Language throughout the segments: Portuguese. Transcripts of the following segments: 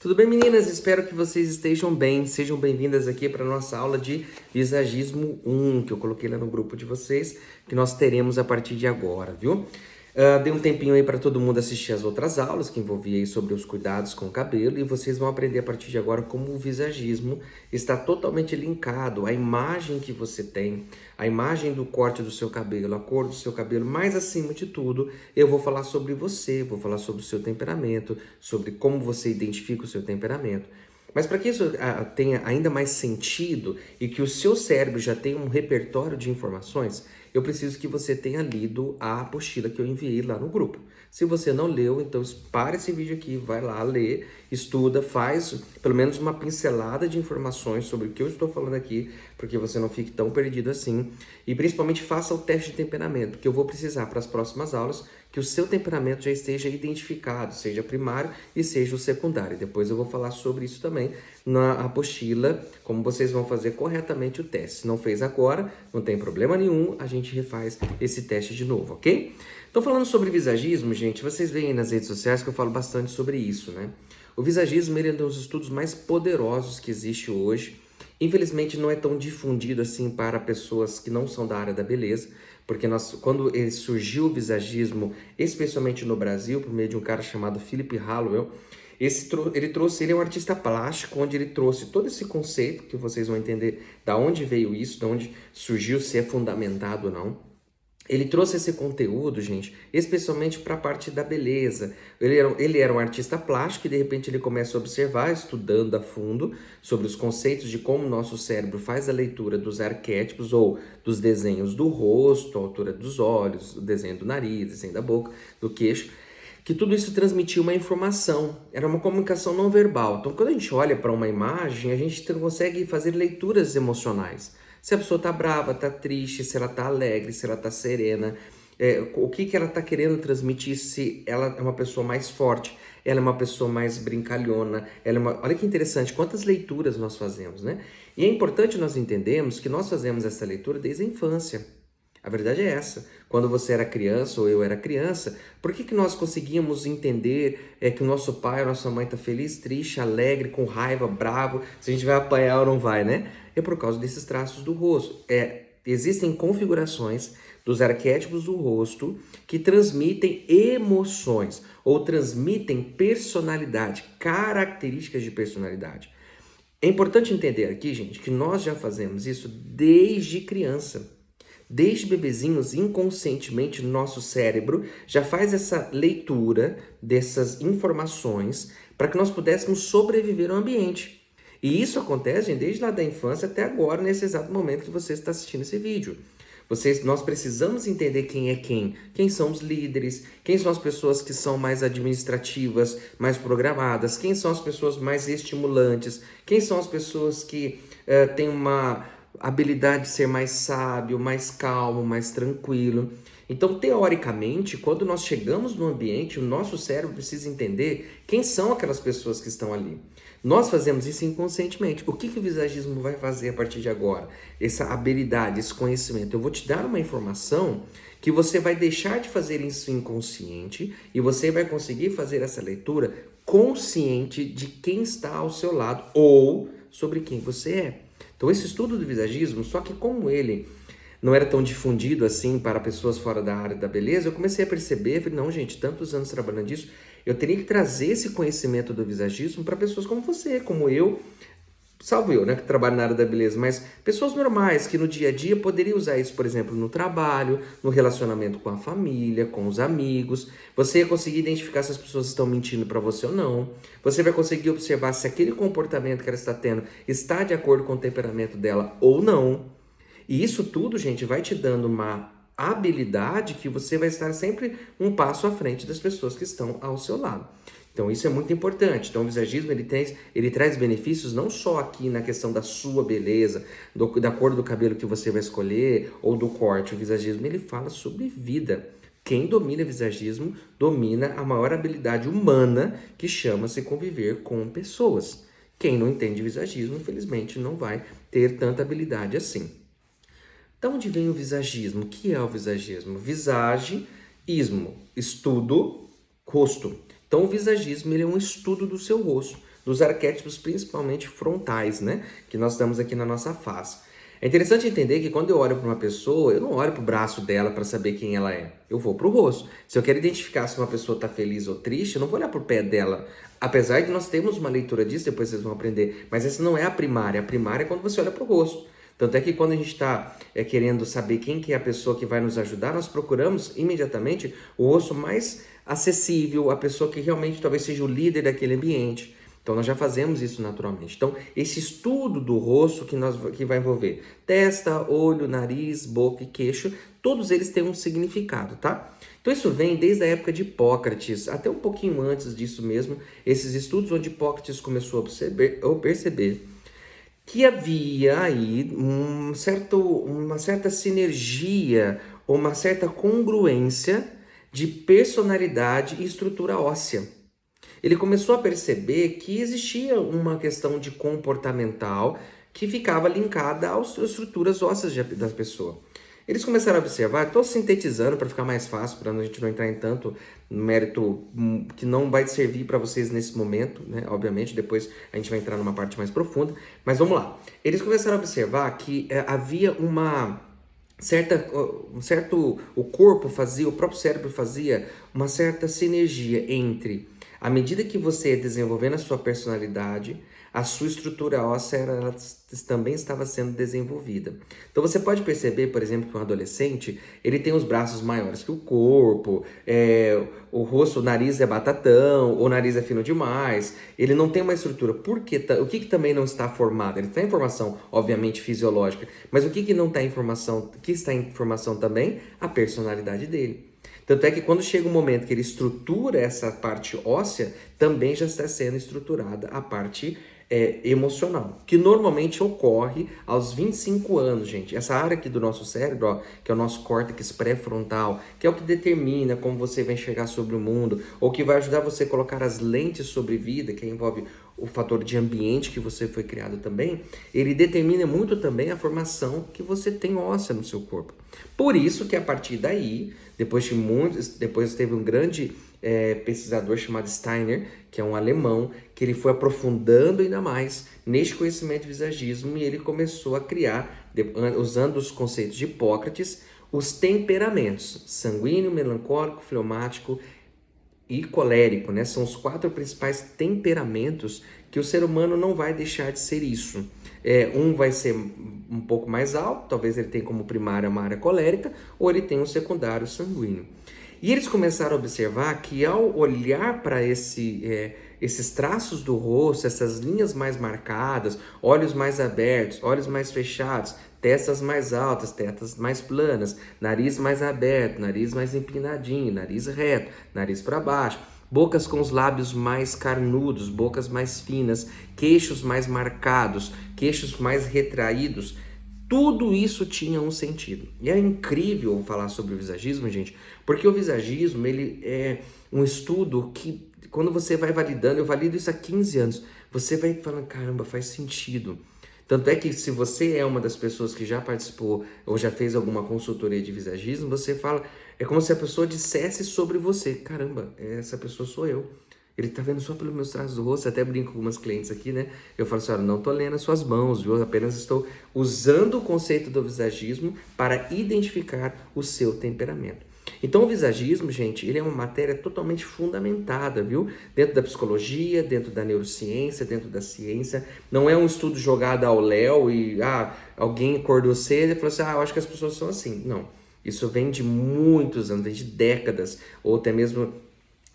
Tudo bem, meninas? Espero que vocês estejam bem. Sejam bem-vindas aqui para a nossa aula de Visagismo 1, que eu coloquei lá no grupo de vocês, que nós teremos a partir de agora, viu? Dei um tempinho aí para todo mundo assistir as outras aulas, que envolvia aí sobre os cuidados com o cabelo, e vocês vão aprender a partir de agora como o visagismo está totalmente linkado à imagem que você tem, a imagem do corte do seu cabelo, a cor do seu cabelo, mas acima de tudo, eu vou falar sobre você, vou falar sobre o seu temperamento, sobre como você identifica o seu temperamento. Mas para que isso tenha ainda mais sentido e que o seu cérebro já tenha um repertório de informações, eu preciso que você tenha lido a apostila que eu enviei lá no grupo. Se você não leu, então para esse vídeo aqui, vai lá ler, estuda, faz pelo menos uma pincelada de informações sobre o que eu estou falando aqui, porque você não fique tão perdido assim. E principalmente faça o teste de temperamento, porque eu vou precisar para as próximas aulas que o seu temperamento já esteja identificado, seja primário e seja o secundário. Depois eu vou falar sobre isso também na apostila, como vocês vão fazer corretamente o teste. Se não fez agora, não tem problema nenhum, a gente refaz esse teste de novo, ok? Tô falando sobre visagismo, gente, vocês veem aí nas redes sociais que eu falo bastante sobre isso, né? O visagismo, ele é um dos estudos mais poderosos que existe hoje. Infelizmente não é tão difundido assim para pessoas que não são da área da beleza, porque quando surgiu o visagismo, especialmente no Brasil, por meio de um cara chamado Philip Hallowell, ele é um artista plástico, onde ele trouxe todo esse conceito, que vocês vão entender da onde veio isso, de onde surgiu, se é fundamentado ou não. Ele trouxe esse conteúdo, gente, especialmente para a parte da beleza. Ele era um artista plástico e de repente ele começa a observar, estudando a fundo sobre os conceitos de como o nosso cérebro faz a leitura dos arquétipos ou dos desenhos do rosto, a altura dos olhos, o desenho do nariz, o desenho da boca, do queixo, que tudo isso transmitia uma informação, era uma comunicação não verbal. Então, quando a gente olha para uma imagem, a gente consegue fazer leituras emocionais. Se a pessoa está brava, está triste, se ela está alegre, se ela está serena, o que ela está querendo transmitir, se ela é uma pessoa mais forte, ela é uma pessoa mais brincalhona, olha que interessante, quantas leituras nós fazemos, né? E é importante nós entendermos que nós fazemos essa leitura desde a infância. A verdade é essa. Quando você era criança ou eu era criança, por que nós conseguíamos entender que o nosso pai ou nossa mãe está feliz, triste, alegre, com raiva, bravo, se a gente vai apanhar ou não vai, né? É por causa desses traços do rosto. Existem configurações dos arquétipos do rosto que transmitem emoções ou transmitem personalidade, características de personalidade. É importante entender aqui, gente, que nós já fazemos isso desde criança. Desde bebezinhos, inconscientemente, nosso cérebro já faz essa leitura dessas informações para que nós pudéssemos sobreviver ao ambiente. E isso acontece, gente, desde lá da infância até agora, nesse exato momento que você está assistindo esse vídeo. Nós precisamos entender quem é quem são os líderes, quem são as pessoas que são mais administrativas, mais programadas, quem são as pessoas mais estimulantes, quem são as pessoas que têm uma habilidade de ser mais sábio, mais calmo, mais tranquilo. Então, teoricamente, quando nós chegamos no ambiente, o nosso cérebro precisa entender quem são aquelas pessoas que estão ali. Nós fazemos isso inconscientemente. O que o visagismo vai fazer a partir de agora? Essa habilidade, esse conhecimento. Eu vou te dar uma informação que você vai deixar de fazer isso inconsciente e você vai conseguir fazer essa leitura consciente de quem está ao seu lado ou sobre quem você é. Então, esse estudo do visagismo, só que como ele não era tão difundido assim para pessoas fora da área da beleza, eu comecei a perceber, falei, não, gente, tantos anos trabalhando nisso, eu teria que trazer esse conhecimento do visagismo para pessoas como você, como eu, salvo eu, né, que trabalho na área da beleza, mas pessoas normais que no dia a dia poderiam usar isso, por exemplo, no trabalho, no relacionamento com a família, com os amigos. Você ia conseguir identificar se as pessoas estão mentindo para você ou não. Você vai conseguir observar se aquele comportamento que ela está tendo está de acordo com o temperamento dela ou não. E isso tudo, gente, vai te dando uma habilidade que você vai estar sempre um passo à frente das pessoas que estão ao seu lado. Então, isso é muito importante. Então, o visagismo, ele traz benefícios não só aqui na questão da sua beleza, da cor do cabelo que você vai escolher, ou do corte. O visagismo, ele fala sobre vida. Quem domina visagismo, domina a maior habilidade humana, que chama-se conviver com pessoas. Quem não entende visagismo, infelizmente, não vai ter tanta habilidade assim. De onde vem o visagismo? O que é o visagismo? Visage, ismo, estudo, rosto. Então, o visagismo ele é um estudo do seu rosto. dos arquétipos, principalmente frontais, né? Que nós estamos aqui na nossa face. É interessante entender que quando eu olho para uma pessoa, eu não olho para o braço dela para saber quem ela é. Eu vou para o rosto. Se eu quero identificar se uma pessoa está feliz ou triste, eu não vou olhar para o pé dela. Apesar de nós termos uma leitura disso, depois vocês vão aprender. Mas essa não é a primária. A primária é quando você olha para o rosto. Tanto é que quando a gente está querendo saber quem que é a pessoa que vai nos ajudar, nós procuramos imediatamente o rosto mais acessível, a pessoa que realmente talvez seja o líder daquele ambiente. Então, nós já fazemos isso naturalmente. Então, esse estudo do rosto que vai envolver testa, olho, nariz, boca e queixo, todos eles têm um significado, tá? Então, isso vem desde a época de Hipócrates, até um pouquinho antes disso mesmo, esses estudos onde Hipócrates começou a perceber que havia aí uma certa sinergia, ou uma certa congruência de personalidade e estrutura óssea. Ele começou a perceber que existia uma questão de comportamental que ficava linkada às estruturas ósseas da pessoa. Eles começaram a observar, estou sintetizando para ficar mais fácil, para a gente não entrar em tanto mérito que não vai servir para vocês nesse momento, né? Obviamente, depois a gente vai entrar numa parte mais profunda, mas vamos lá. Eles começaram a observar que havia o corpo fazia, o próprio cérebro fazia uma certa sinergia entre, à medida que você ia desenvolvendo a sua personalidade, a sua estrutura óssea ela também estava sendo desenvolvida. Então você pode perceber, por exemplo, que um adolescente, ele tem os braços maiores que o corpo, o rosto, o nariz é batatão, o nariz é fino demais, ele não tem uma estrutura. Por quê? O que também não está formado? Ele tem informação, obviamente, fisiológica, mas o que não está em informação? O que está em informação também? A personalidade dele. Tanto é que quando chega um momento que ele estrutura essa parte óssea, também já está sendo estruturada a parte emocional, que normalmente ocorre aos 25 anos, gente. Essa área aqui do nosso cérebro, ó, que é o nosso córtex pré-frontal, que é o que determina como você vai enxergar sobre o mundo, ou que vai ajudar você a colocar as lentes sobre vida, que envolve o fator de ambiente que você foi criado também, ele determina muito também a formação que você tem óssea no seu corpo. Por isso que a partir daí, depois teve um grande pesquisador chamado Steiner, que é um alemão, que ele foi aprofundando ainda mais neste conhecimento de visagismo e ele começou a criar, usando os conceitos de Hipócrates, os temperamentos: sanguíneo, melancólico, fleumático e colérico, né? São os 4 principais temperamentos que o ser humano não vai deixar de ser isso. Um vai ser um pouco mais alto, talvez ele tenha como primária uma área colérica, ou ele tem um secundário sanguíneo. E eles começaram a observar que ao olhar para esses traços do rosto, essas linhas mais marcadas, olhos mais abertos, olhos mais fechados, testas mais altas, testas mais planas, nariz mais aberto, nariz mais empinadinho, nariz reto, nariz para baixo, bocas com os lábios mais carnudos, bocas mais finas, queixos mais marcados, queixos mais retraídos, tudo isso tinha um sentido. E é incrível falar sobre o visagismo, gente, porque o visagismo, ele é um estudo que, quando você vai validando, eu valido isso há 15 anos, você vai falando, caramba, faz sentido. Tanto é que se você é uma das pessoas que já participou ou já fez alguma consultoria de visagismo, você fala, é como se a pessoa dissesse sobre você, caramba, essa pessoa sou eu. Ele tá vendo só pelos meus traços do rosto, até brinco com algumas clientes aqui, né? Eu falo assim, olha, não tô lendo as suas mãos, viu? Eu apenas estou usando o conceito do visagismo para identificar o seu temperamento. Então o visagismo, gente, ele é uma matéria totalmente fundamentada, viu? Dentro da psicologia, dentro da neurociência, dentro da ciência. Não é um estudo jogado ao léu e alguém acordou cedo e falou assim, eu acho que as pessoas são assim. Não, isso vem de muitos anos, vem de décadas, ou até mesmo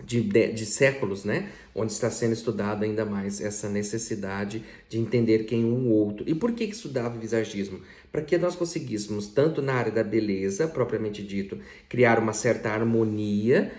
de séculos, né? Onde está sendo estudado ainda mais essa necessidade de entender quem um outro. E por que estudava o visagismo? Para que nós conseguíssemos, tanto na área da beleza, propriamente dito, criar uma certa harmonia,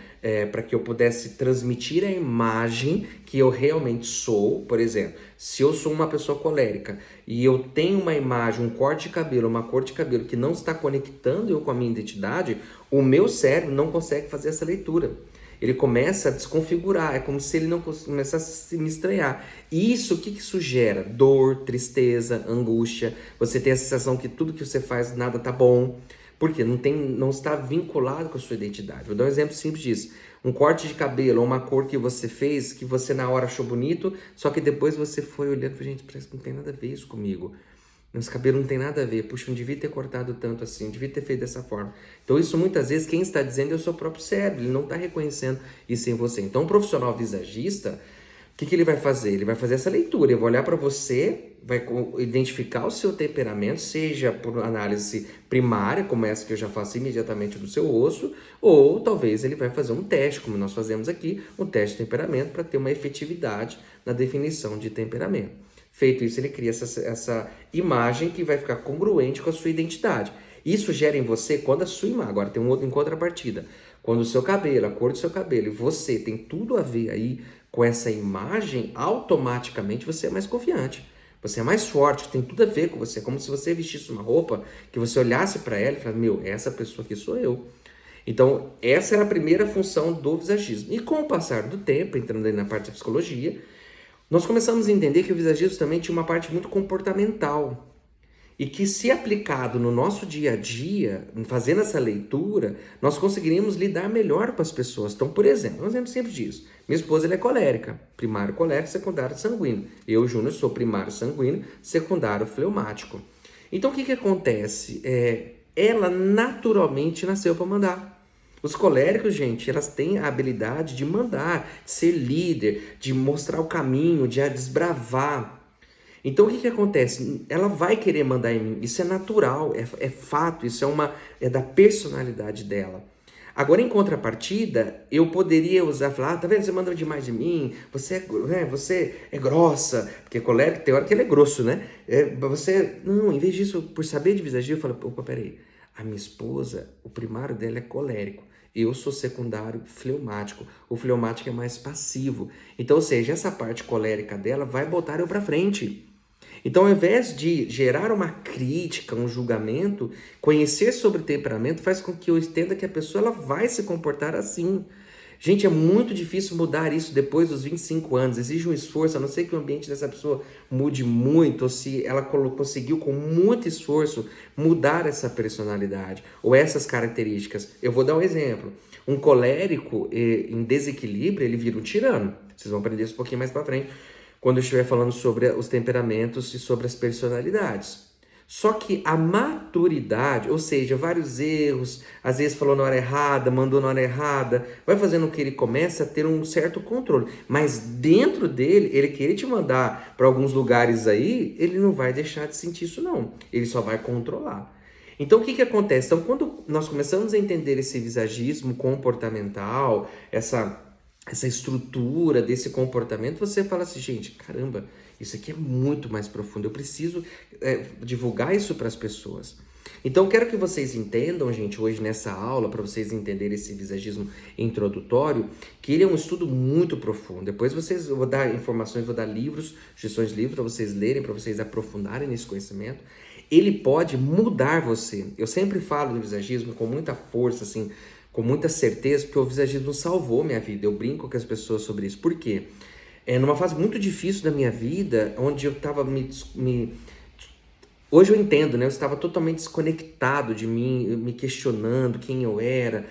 para que eu pudesse transmitir a imagem que eu realmente sou. Por exemplo, se eu sou uma pessoa colérica e eu tenho uma imagem, um corte de cabelo, uma cor de cabelo que não está conectando eu com a minha identidade, o meu cérebro não consegue fazer essa leitura. Ele começa a desconfigurar, é como se ele não começasse a me estranhar. E isso, o que isso gera? Dor, tristeza, angústia. Você tem a sensação que tudo que você faz, nada tá bom. Por quê? Não está vinculado com a sua identidade. Vou dar um exemplo simples disso. Um corte de cabelo ou uma cor que você fez, que você na hora achou bonito, só que depois você foi olhando e falou, gente, parece que não tem nada a ver isso comigo. Meus cabelos não tem nada a ver. Puxa, não devia ter cortado tanto assim, não devia ter feito dessa forma. Então isso muitas vezes quem está dizendo é o seu próprio cérebro, ele não está reconhecendo isso em você. Então um profissional visagista, o que, que ele vai fazer? Ele vai fazer essa leitura, ele vai olhar para você, vai identificar o seu temperamento, seja por análise primária, como essa que eu já faço imediatamente do seu osso, ou talvez ele vai fazer um teste, como nós fazemos aqui, um teste de temperamento para ter uma efetividade na definição de temperamento. Feito isso, ele cria essa imagem que vai ficar congruente com a sua identidade. Isso gera em você, quando a sua imagem, agora tem um outro em contrapartida, quando o seu cabelo, a cor do seu cabelo e você tem tudo a ver aí com essa imagem, automaticamente você é mais confiante. Você é mais forte, tem tudo a ver com você. Como se você vestisse uma roupa, que você olhasse para ela e falasse, meu, essa pessoa aqui sou eu. Então, essa era a primeira função do visagismo. E com o passar do tempo, entrando aí na parte da psicologia, nós começamos a entender que o visagismo também tinha uma parte muito comportamental. E que se aplicado no nosso dia a dia, fazendo essa leitura, nós conseguiríamos lidar melhor com as pessoas. Então, por exemplo, um exemplo sempre disso. Minha esposa ela é colérica, primário colérico, secundário sanguíneo. Eu, Júnior, sou primário sanguíneo, secundário fleumático. Então, o que acontece? Ela naturalmente nasceu para mandar. Os coléricos, gente, elas têm a habilidade de mandar, de ser líder, de mostrar o caminho, de desbravar. Então o que acontece? Ela vai querer mandar em mim, isso é natural, é fato, isso é da personalidade dela. Agora, em contrapartida, eu poderia usar, falar, tá vendo, você manda demais em mim, você é grossa, porque colérico tem hora que ele é grosso, né? Não, em vez disso, por saber de visagismo, eu falo, opa, peraí, a minha esposa, o primário dela é colérico. Eu sou secundário fleumático. O fleumático é mais passivo. Então, ou seja, essa parte colérica dela vai botar eu para frente. Então, ao invés de gerar uma crítica, um julgamento, conhecer sobre temperamento faz com que eu entenda que a pessoa ela vai se comportar assim. Gente, é muito difícil mudar isso depois dos 25 anos. Exige um esforço, a não ser que o ambiente dessa pessoa mude muito, ou se ela conseguiu com muito esforço mudar essa personalidade ou essas características. Eu vou dar um exemplo. Um colérico em desequilíbrio, ele vira um tirano. Vocês vão aprender isso um pouquinho mais para frente, quando eu estiver falando sobre os temperamentos e sobre as personalidades. Só que a maturidade, ou seja, vários erros, às vezes falou na hora errada, mandou na hora errada, vai fazendo com que ele comece a ter um certo controle. Mas dentro dele, ele querer te mandar para alguns lugares aí, ele não vai deixar de sentir isso não. Ele só vai controlar. Então, o que acontece? Então, quando nós começamos a entender esse visagismo comportamental, essa estrutura desse comportamento, você fala assim, gente, caramba, isso aqui é muito mais profundo, eu preciso divulgar isso para as pessoas. Então, eu quero que vocês entendam, gente, hoje nessa aula, para vocês entenderem esse visagismo introdutório, que ele é um estudo muito profundo. Depois eu vou dar informações, vou dar livros, sugestões de livros para vocês lerem, para vocês aprofundarem nesse conhecimento. Ele pode mudar você. Eu sempre falo do visagismo com muita força, assim, com muita certeza, porque o visagismo salvou minha vida. Eu brinco com as pessoas sobre isso. Por quê? Numa fase muito difícil da minha vida, onde eu estava Hoje eu entendo, né? Eu estava totalmente desconectado de mim, me questionando quem eu era,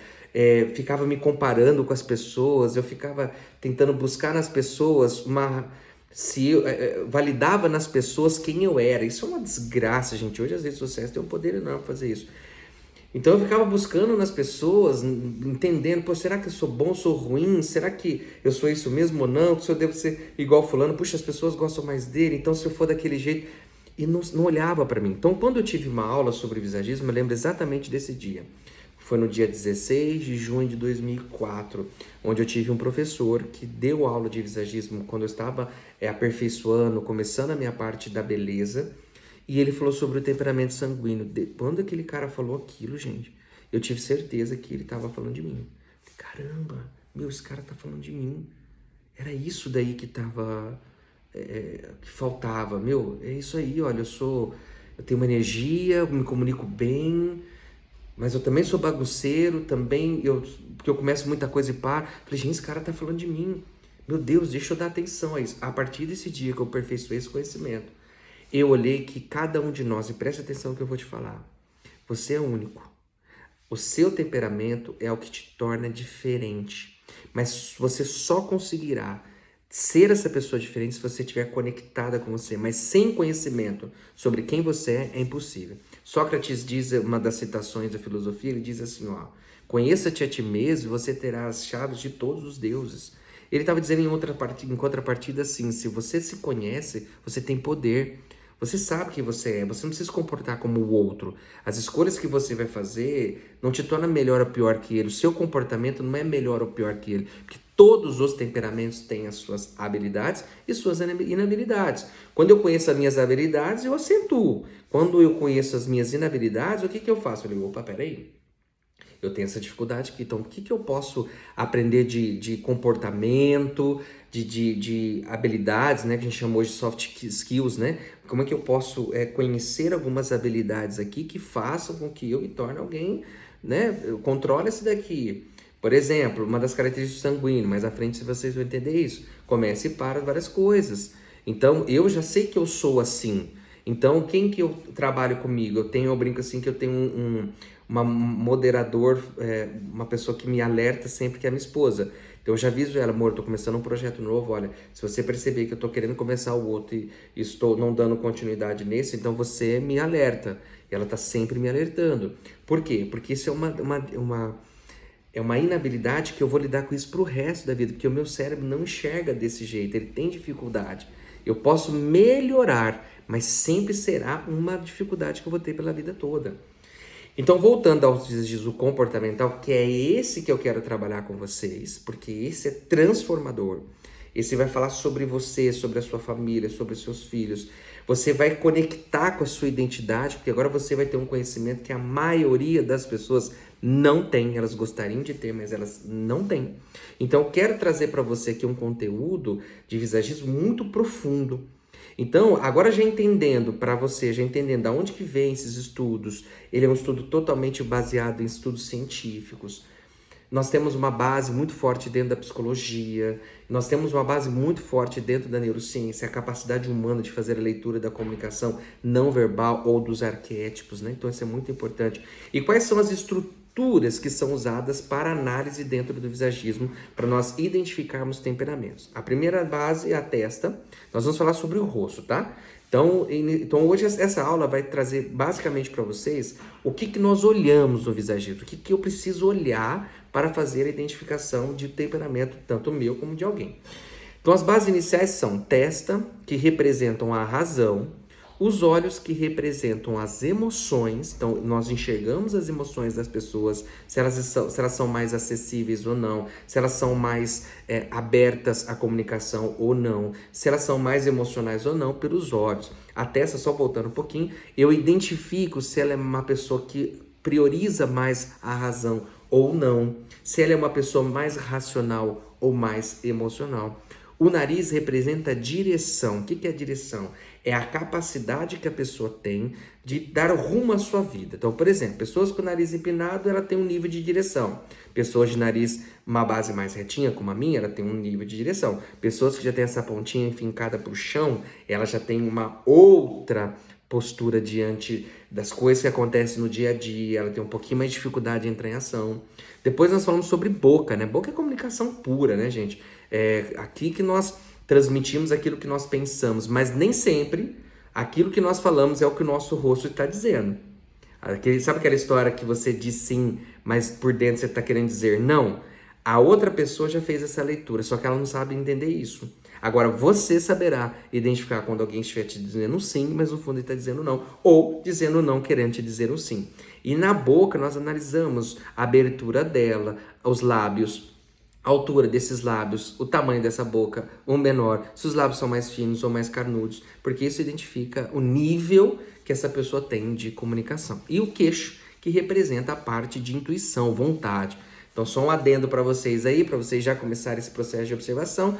ficava me comparando com as pessoas, eu ficava tentando buscar nas pessoas validava nas pessoas quem eu era. Isso é uma desgraça, gente. Hoje as redes sociais têm um poder enorme para fazer isso. Então eu ficava buscando nas pessoas, entendendo, pô, será que eu sou bom, sou ruim? Será que eu sou isso mesmo ou não? Se eu devo ser igual fulano? Puxa, as pessoas gostam mais dele, então se eu for daquele jeito... E não olhava para mim. Então quando eu tive uma aula sobre visagismo, eu lembro exatamente desse dia. Foi no dia 16 de junho de 2004, onde eu tive um professor que deu aula de visagismo quando eu estava aperfeiçoando, começando a minha parte da beleza. E ele falou sobre o temperamento sanguíneo. Quando aquele cara falou aquilo, gente, eu tive certeza que ele estava falando de mim. Caramba, esse cara tá falando de mim. Era isso daí que tava... que faltava. É isso aí, olha, eu tenho uma energia, eu me comunico bem, mas eu também sou bagunceiro, porque eu começo muita coisa e paro. Falei, gente, esse cara tá falando de mim. Meu Deus, deixa eu dar atenção a isso. A partir desse dia que eu aperfeiçoei esse conhecimento, eu olhei que cada um de nós, e preste atenção no que eu vou te falar, você é único. O seu temperamento é o que te torna diferente. Mas você só conseguirá ser essa pessoa diferente se você estiver conectada com você, mas sem conhecimento sobre quem você é impossível. Sócrates diz, uma das citações da filosofia, ele diz assim, ó, conheça-te a ti mesmo e você terá as chaves de todos os deuses. Ele estava dizendo em contrapartida assim, se você se conhece, você tem poder. Você sabe quem você é, você não precisa se comportar como o outro. As escolhas que você vai fazer não te torna melhor ou pior que ele. O seu comportamento não é melhor ou pior que ele. Porque todos os temperamentos têm as suas habilidades e suas inabilidades. Quando eu conheço as minhas habilidades, eu acentuo. Quando eu conheço as minhas inabilidades, o que eu faço? Eu digo, opa, peraí. Eu tenho essa dificuldade aqui, então o que eu posso aprender de comportamento, de habilidades, né, que a gente chama hoje de soft skills, né? Como é que eu posso conhecer algumas habilidades aqui que façam com que eu me torne alguém, né? Eu controle esse daqui. Por exemplo, uma das características do sanguíneo, mais à frente vocês vão entender isso. Comece e para várias coisas. Então, eu já sei que eu sou assim. Então, quem que eu trabalho comigo? Eu brinco assim que eu tenho uma moderador, uma pessoa que me alerta sempre, que é a minha esposa. Então eu já aviso ela, amor, tô começando um projeto novo, olha, se você perceber que eu tô querendo começar o outro e estou não dando continuidade nesse, então você me alerta. E ela tá sempre me alertando. Por quê? Porque isso é uma inabilidade que eu vou lidar com isso pro resto da vida, porque o meu cérebro não enxerga desse jeito, ele tem dificuldade. Eu posso melhorar, mas sempre será uma dificuldade que eu vou ter pela vida toda. Então, voltando aos desafios comportamental, que é esse que eu quero trabalhar com vocês, porque esse é transformador. Esse vai falar sobre você, sobre a sua família, sobre os seus filhos. Você vai conectar com a sua identidade, porque agora você vai ter um conhecimento que a maioria das pessoas não tem. Elas gostariam de ter, mas elas não têm. Então, eu quero trazer para você aqui um conteúdo de visagismo muito profundo. Então, agora já entendendo para você, já entendendo de onde que vem esses estudos, ele é um estudo totalmente baseado em estudos científicos. Nós temos uma base muito forte dentro da psicologia, nós temos uma base muito forte dentro da neurociência, a capacidade humana de fazer a leitura da comunicação não verbal ou dos arquétipos, né? Então isso é muito importante. E quais são as estruturas que são usadas para análise dentro do visagismo, para nós identificarmos temperamentos? A primeira base é a testa, nós vamos falar sobre o rosto, tá? Então hoje essa aula vai trazer basicamente para vocês o que nós olhamos no visagismo, o que eu preciso olhar para fazer a identificação de temperamento, tanto meu como de alguém. Então as bases iniciais são testa, que representam a razão, os olhos, que representam as emoções. Então nós enxergamos as emoções das pessoas, se elas são mais acessíveis ou não, se elas são mais abertas à comunicação ou não, se elas são mais emocionais ou não, pelos olhos. A testa, só voltando um pouquinho, eu identifico se ela é uma pessoa que prioriza mais a razão ou não, se ela é uma pessoa mais racional ou mais emocional. O nariz representa a direção. O que é a direção? É a capacidade que a pessoa tem de dar rumo à sua vida. Então, por exemplo, pessoas com o nariz empinado, ela tem um nível de direção. Pessoas de nariz, uma base mais retinha, como a minha, ela tem um nível de direção. Pessoas que já têm essa pontinha enfincada para o chão, ela já tem uma outra postura diante das coisas que acontecem no dia a dia, ela tem um pouquinho mais de dificuldade de entrar em ação. Depois nós falamos sobre boca, né? Boca é comunicação pura, né, gente? É aqui que nós transmitimos aquilo que nós pensamos, mas nem sempre aquilo que nós falamos é o que o nosso rosto está dizendo. Sabe aquela história que você diz sim, mas por dentro você está querendo dizer não? A outra pessoa já fez essa leitura, só que ela não sabe entender isso. Agora, você saberá identificar quando alguém estiver te dizendo um sim, mas no fundo ele está dizendo não, ou dizendo não, querendo te dizer um sim. E na boca, nós analisamos a abertura dela, os lábios, a altura desses lábios, o tamanho dessa boca, o menor, se os lábios são mais finos ou mais carnudos, porque isso identifica o nível que essa pessoa tem de comunicação. E o queixo, que representa a parte de intuição, vontade. Então, só um adendo para vocês aí, para vocês já começarem esse processo de observação.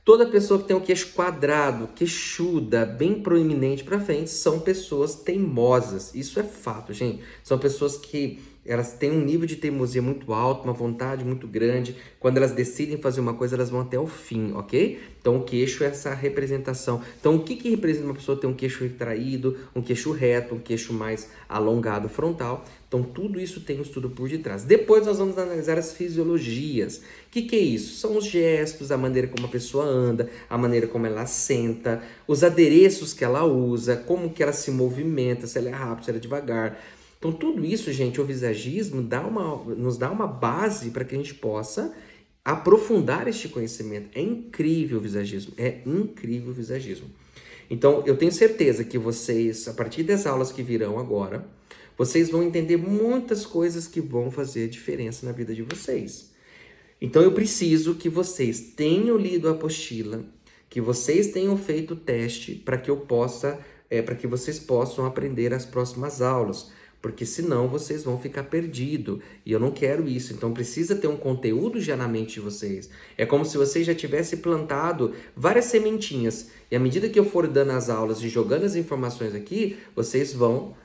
Toda pessoa que tem o queixo quadrado, queixuda, bem proeminente para frente, são pessoas teimosas. Isso é fato, gente. São pessoas que elas têm um nível de teimosia muito alto, uma vontade muito grande. Quando elas decidem fazer uma coisa, elas vão até o fim, ok? Então o queixo é essa representação. Então o que representa uma pessoa ter um queixo retraído, um queixo reto, um queixo mais alongado frontal? Então tudo isso tem um estudo por detrás. Depois nós vamos analisar as fisiologias. O que é isso? São os gestos, a maneira como a pessoa anda, a maneira como ela senta, os adereços que ela usa, como que ela se movimenta, se ela é rápida, se ela é devagar. Então tudo isso, gente, o visagismo nos dá uma base para que a gente possa aprofundar este conhecimento. É incrível o visagismo, é incrível o visagismo. Então eu tenho certeza que vocês, a partir das aulas que virão agora, vocês vão entender muitas coisas que vão fazer diferença na vida de vocês. Então eu preciso que vocês tenham lido a apostila, que vocês tenham feito o teste para que eu possa, para que vocês possam aprender as próximas aulas, porque senão vocês vão ficar perdidos e eu não quero isso. Então precisa ter um conteúdo já na mente de vocês. É como se vocês já tivessem plantado várias sementinhas e à medida que eu for dando as aulas e jogando as informações aqui, vocês vão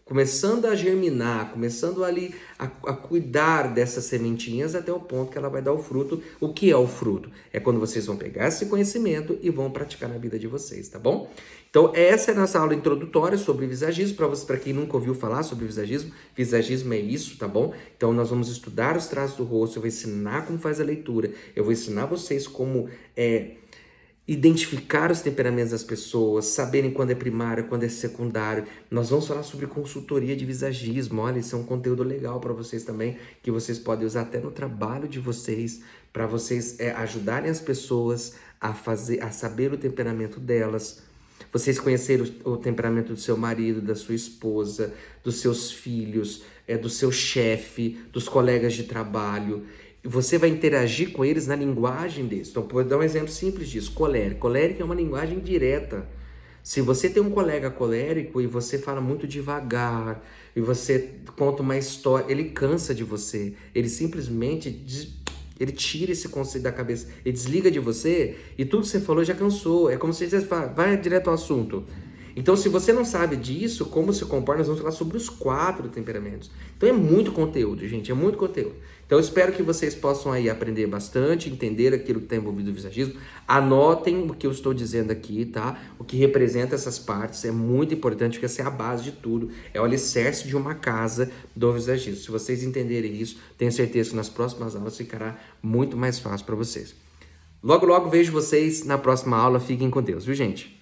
começando a germinar, começando ali a cuidar dessas sementinhas até o ponto que ela vai dar o fruto. O que é o fruto? É quando vocês vão pegar esse conhecimento e vão praticar na vida de vocês, tá bom? Então essa é a nossa aula introdutória sobre visagismo, para quem nunca ouviu falar sobre visagismo. Visagismo é isso, tá bom? Então nós vamos estudar os traços do rosto, eu vou ensinar como faz a leitura, eu vou ensinar vocês como identificar os temperamentos das pessoas, saberem quando é primário, quando é secundário. Nós vamos falar sobre consultoria de visagismo. Olha, isso é um conteúdo legal para vocês também, que vocês podem usar até no trabalho de vocês, para vocês ajudarem as pessoas a saber o temperamento delas. Vocês conhecerem o temperamento do seu marido, da sua esposa, dos seus filhos, do seu chefe, dos colegas de trabalho. Você vai interagir com eles na linguagem deles. Então, vou dar um exemplo simples disso. Colérico. Colérico é uma linguagem direta. Se você tem um colega colérico e você fala muito devagar, e você conta uma história, ele cansa de você. Ele simplesmente ele tira esse conceito da cabeça, ele desliga de você e tudo que você falou já cansou. É como se você fala, vai direto ao assunto. Então, se você não sabe disso, como se comporta, nós vamos falar sobre os 4 temperamentos. Então, é muito conteúdo, gente, é muito conteúdo. Então, eu espero que vocês possam aí aprender bastante, entender aquilo que está envolvido no visagismo. Anotem o que eu estou dizendo aqui, tá? O que representa essas partes é muito importante, porque essa é a base de tudo. É o alicerce de uma casa do visagismo. Se vocês entenderem isso, tenho certeza que nas próximas aulas ficará muito mais fácil para vocês. Logo, logo vejo vocês na próxima aula. Fiquem com Deus, viu, gente?